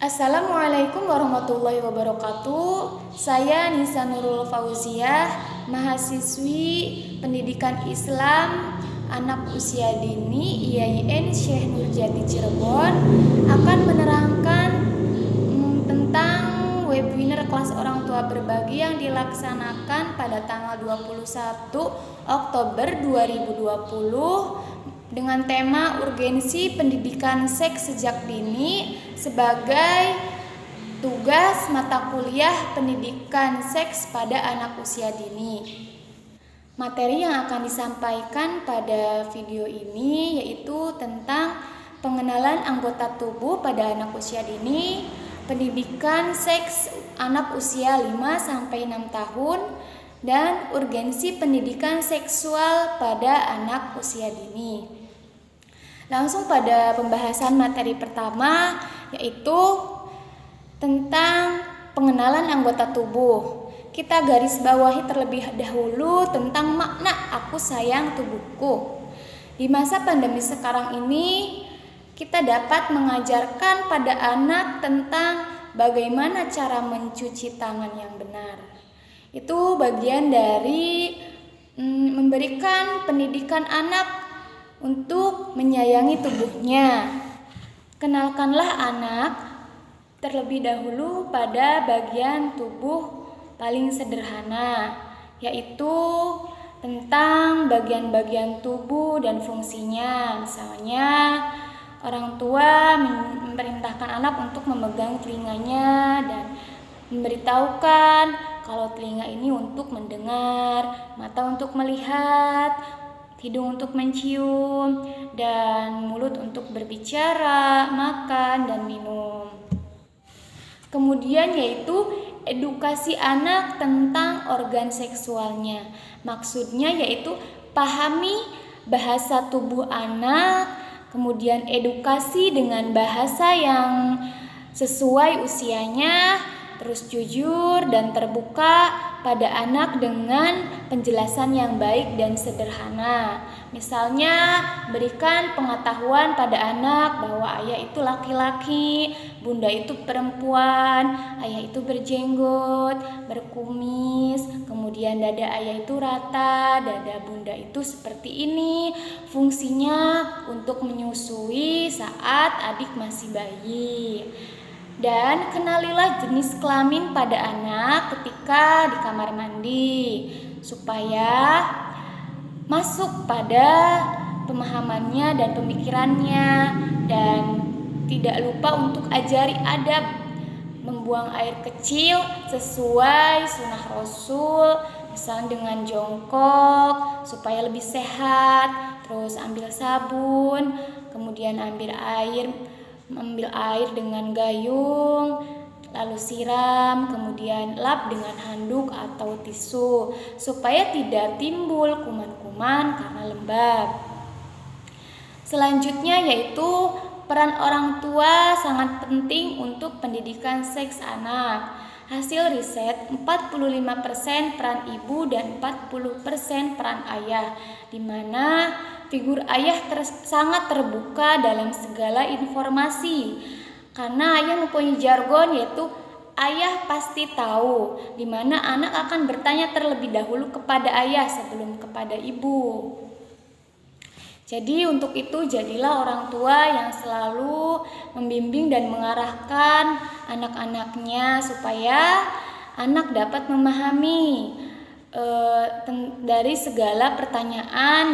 Assalamualaikum warahmatullahi wabarakatuh. Saya Nisa Nurul Fauziah, mahasiswi Pendidikan Islam anak usia dini IAIN Syekh Nurjati Cirebon, akan menerangkan tentang webinar kelas orang tua berbagi yang dilaksanakan pada tanggal 21 Oktober 2020 dengan tema urgensi pendidikan seks sejak dini sebagai tugas mata kuliah pendidikan seks pada anak usia dini. Materi yang akan disampaikan pada video ini yaitu tentang pengenalan anggota tubuh pada anak usia dini, pendidikan seks anak usia 5-6 tahun, dan urgensi pendidikan seksual pada anak usia dini. Langsung pada pembahasan materi pertama, yaitu tentang pengenalan anggota tubuh. Kita garis bawahi terlebih dahulu tentang makna aku sayang tubuhku. Di masa pandemi sekarang ini, kita dapat mengajarkan pada anak tentang bagaimana cara mencuci tangan yang benar. Itu bagian dari memberikan pendidikan anak untuk menyayangi tubuhnya. Kenalkanlah anak terlebih dahulu pada bagian tubuh paling sederhana, yaitu tentang bagian-bagian tubuh dan fungsinya. Misalnya, orang tua memerintahkan anak untuk memegang telinganya dan memberitahukan kalau telinga ini untuk mendengar, mata untuk melihat, hidung untuk mencium, dan mulut untuk berbicara, makan, dan minum. Kemudian yaitu edukasi anak tentang organ seksualnya. Maksudnya yaitu pahami bahasa tubuh anak, kemudian edukasi dengan bahasa yang sesuai usianya, terus jujur dan terbuka pada anak dengan penjelasan yang baik dan sederhana. Misalnya, berikan pengetahuan pada anak bahwa ayah itu laki-laki, bunda itu perempuan, ayah itu berjenggot, berkumis, kemudian dada ayah itu rata, dada bunda itu seperti ini. Fungsinya untuk menyusui saat adik masih bayi. Dan kenalilah jenis kelamin pada anak ketika di kamar mandi supaya masuk pada pemahamannya dan pemikirannya, dan tidak lupa untuk ajari adab membuang air kecil sesuai sunnah Rasul, misalnya dengan jongkok supaya lebih sehat, terus ambil sabun, kemudian ambil air dengan gayung, lalu siram, kemudian lap dengan handuk atau tisu supaya tidak timbul kuman-kuman karena lembab. Selanjutnya yaitu peran orang tua sangat penting untuk pendidikan seks anak. Hasil riset 45% peran ibu dan 40% peran ayah, di mana figur ayah sangat terbuka dalam segala informasi. Karena ayah mempunyai jargon yaitu ayah pasti tahu, di mana anak akan bertanya terlebih dahulu kepada ayah sebelum kepada ibu. Jadi untuk itu jadilah orang tua yang selalu membimbing dan mengarahkan anak-anaknya supaya anak dapat memahami dari segala pertanyaan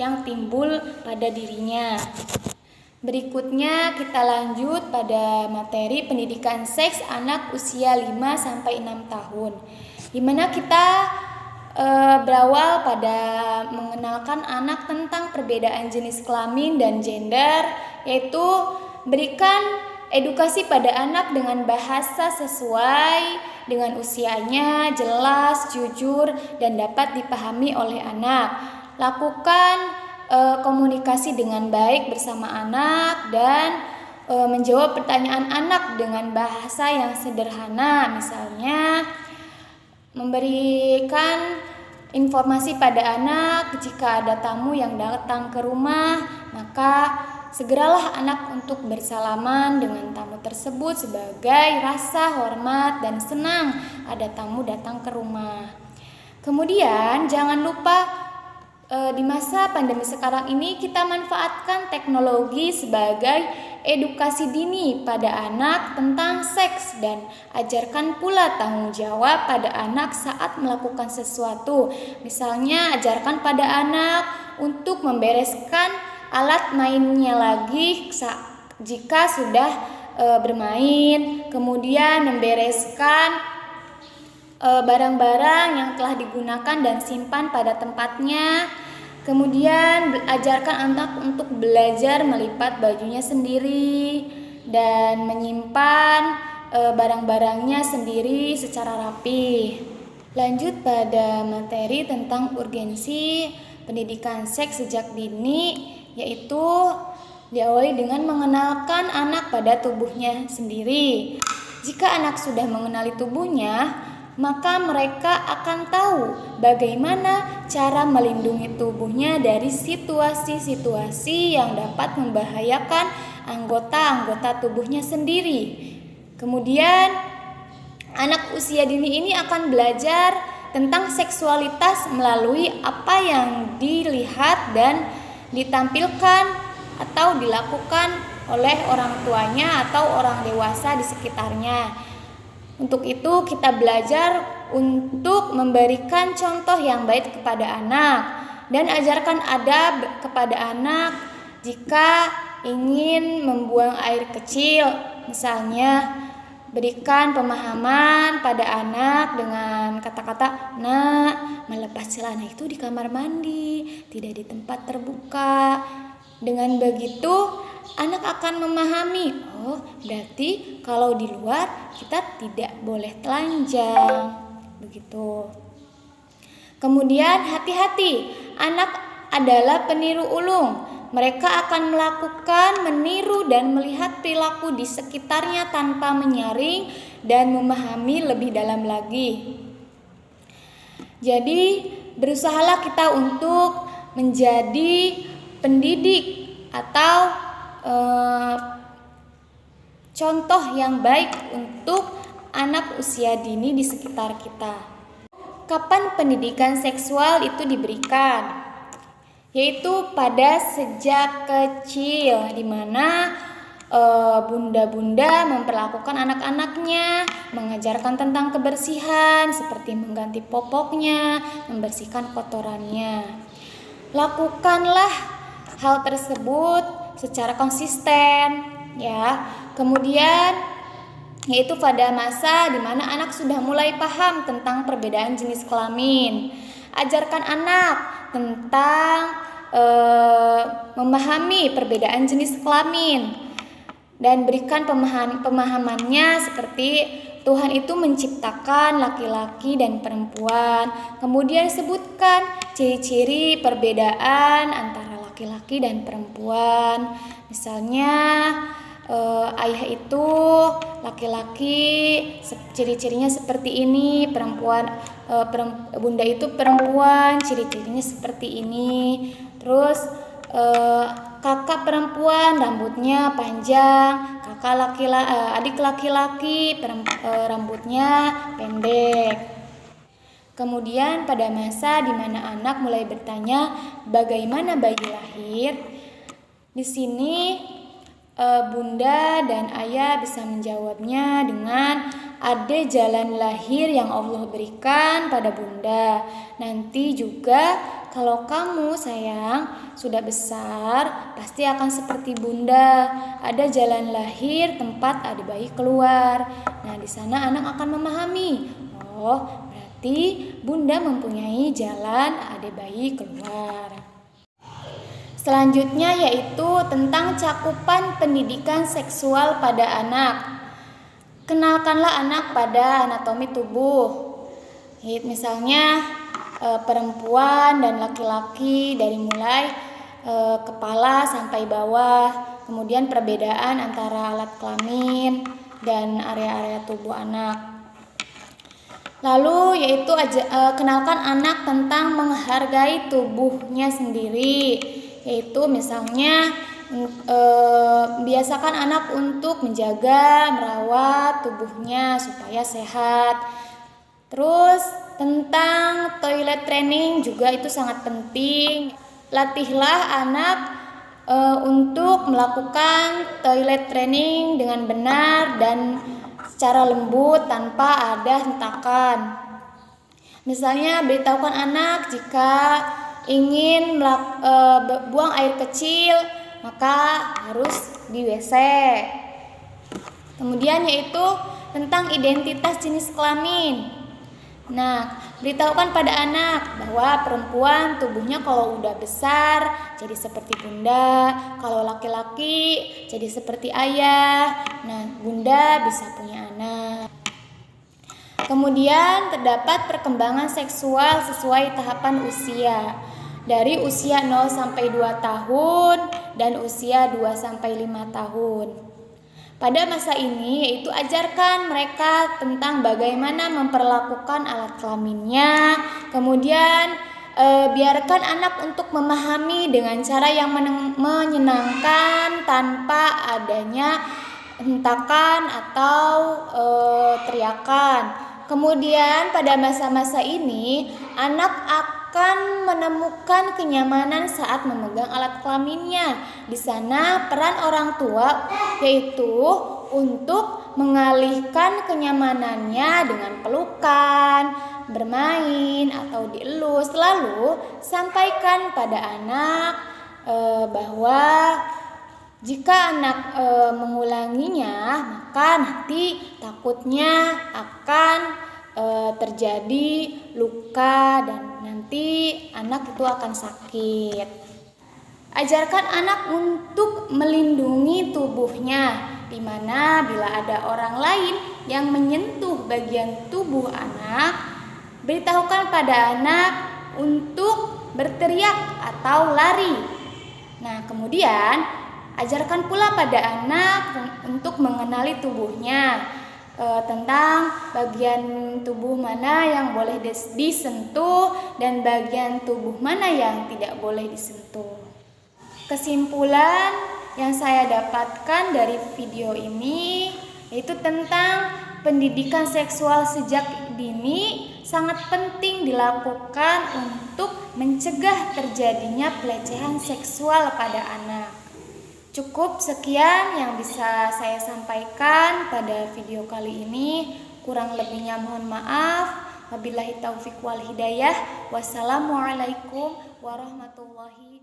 yang timbul pada dirinya. Berikutnya kita lanjut pada materi pendidikan seks anak usia 5-6 tahun, di mana kita berawal pada mengenalkan anak tentang perbedaan jenis kelamin dan gender, yaitu berikan edukasi pada anak dengan bahasa sesuai dengan usianya, jelas, jujur, dan dapat dipahami oleh anak. Lakukan komunikasi dengan baik bersama anak dan menjawab pertanyaan anak dengan bahasa yang sederhana. Misalnya, memberikan informasi pada anak jika ada tamu yang datang ke rumah, maka segeralah anak untuk bersalaman dengan tamu tersebut sebagai rasa hormat dan senang ada tamu datang ke rumah. Kemudian jangan lupa di masa pandemi sekarang ini kita manfaatkan teknologi sebagai edukasi dini pada anak tentang seks dan ajarkan pula tanggung jawab pada anak saat melakukan sesuatu. Misalnya ajarkan pada anak untuk membereskan alat mainnya lagi jika sudah bermain, kemudian membereskan barang-barang yang telah digunakan dan simpan pada tempatnya. Kemudian ajarkan anak untuk belajar melipat bajunya sendiri dan menyimpan barang-barangnya sendiri secara rapi. Lanjut pada materi tentang urgensi pendidikan seks sejak dini, yaitu diawali dengan mengenalkan anak pada tubuhnya sendiri. Jika anak sudah mengenali tubuhnya, maka mereka akan tahu bagaimana cara melindungi tubuhnya dari situasi-situasi yang dapat membahayakan anggota-anggota tubuhnya sendiri. Kemudian, anak usia dini ini akan belajar tentang seksualitas melalui apa yang dilihat dan ditampilkan atau dilakukan oleh orang tuanya atau orang dewasa di sekitarnya. Untuk itu kita belajar untuk memberikan contoh yang baik kepada anak dan ajarkan adab kepada anak jika ingin membuang air kecil. Misalnya berikan pemahaman pada anak dengan kata-kata, "Nak, melepas celana itu di kamar mandi, tidak di tempat terbuka." Dengan begitu anak akan memahami, oh berarti kalau di luar kita tidak boleh telanjang. Begitu. Kemudian hati-hati, anak adalah peniru ulung. Mereka akan melakukan, meniru dan melihat perilaku di sekitarnya tanpa menyaring dan memahami lebih dalam lagi. Jadi berusahalah kita untuk menjadi pendidik atau contoh yang baik untuk anak usia dini di sekitar kita. Kapan pendidikan seksual itu diberikan? Yaitu pada sejak kecil, di mana bunda-bunda memperlakukan anak-anaknya, mengajarkan tentang kebersihan seperti mengganti popoknya, membersihkan kotorannya. Lakukanlah hal tersebut secara konsisten, ya. Kemudian yaitu pada masa di mana anak sudah mulai paham tentang perbedaan jenis kelamin. Ajarkan anak tentang memahami perbedaan jenis kelamin dan berikan pemahamannya seperti Tuhan itu menciptakan laki-laki dan perempuan. Kemudian sebutkan ciri-ciri perbedaan antara laki-laki dan perempuan. Misalnya ayah itu laki-laki, ciri-cirinya seperti ini, bunda itu perempuan, ciri-cirinya seperti ini. Terus kakak perempuan rambutnya panjang, adik laki-laki rambutnya pendek. Kemudian pada masa di mana anak mulai bertanya bagaimana bayi lahir, di sini bunda dan ayah bisa menjawabnya dengan ada jalan lahir yang Allah berikan pada bunda. Nanti juga kalau kamu sayang sudah besar pasti akan seperti bunda. Ada jalan lahir tempat ada bayi keluar. Nah, di sana anak akan memahami. Oh, berarti bunda mempunyai jalan ada bayi keluar. Selanjutnya yaitu tentang cakupan pendidikan seksual pada anak. Kenalkanlah anak pada anatomi tubuh. Misalnya perempuan dan laki-laki dari mulai kepala sampai bawah. Kemudian perbedaan antara alat kelamin dan area-area tubuh anak. Lalu yaitu kenalkan anak tentang menghargai tubuhnya sendiri. Yaitu misalnya biasakan anak untuk menjaga, merawat tubuhnya supaya sehat. Terus tentang toilet training juga itu sangat penting. Latihlah anak untuk melakukan toilet training dengan benar dan secara lembut tanpa ada hentakan. Misalnya beritahukan anak jika ingin buang air kecil maka harus di WC. Kemudian yaitu tentang identitas jenis kelamin. Nah, beritahukan pada anak bahwa perempuan tubuhnya kalau udah besar jadi seperti bunda, kalau laki-laki jadi seperti ayah. Nah, bunda bisa punya anak. Kemudian terdapat perkembangan seksual sesuai tahapan usia. Dari usia 0 sampai 2 tahun dan usia 2 sampai 5 tahun. Pada masa ini yaitu ajarkan mereka tentang bagaimana memperlakukan alat kelaminnya. Kemudian biarkan anak untuk memahami dengan cara yang menyenangkan tanpa adanya hentakan atau teriakan. Kemudian pada masa-masa ini anak akan menemukan kenyamanan saat memegang alat kelaminnya. Di sana peran orang tua yaitu untuk mengalihkan kenyamanannya dengan pelukan, bermain atau dielus. Lalu sampaikan pada anak bahwa jika anak mengulanginya maka nanti takutnya akan terjadi luka dan nanti anak itu akan sakit. Ajarkan anak untuk melindungi tubuhnya, di mana bila ada orang lain yang menyentuh bagian tubuh anak, beritahukan pada anak untuk berteriak atau lari. Nah, kemudian ajarkan pula pada anak untuk mengenali tubuhnya, tentang bagian tubuh mana yang boleh disentuh dan bagian tubuh mana yang tidak boleh disentuh. Kesimpulan yang saya dapatkan dari video ini yaitu tentang pendidikan seksual sejak dini sangat penting dilakukan untuk mencegah terjadinya pelecehan seksual pada anak. Cukup sekian yang bisa saya sampaikan pada video kali ini. Kurang lebihnya mohon maaf. Wabillahi taufiq wal hidayah. Wassalamualaikum warahmatullahi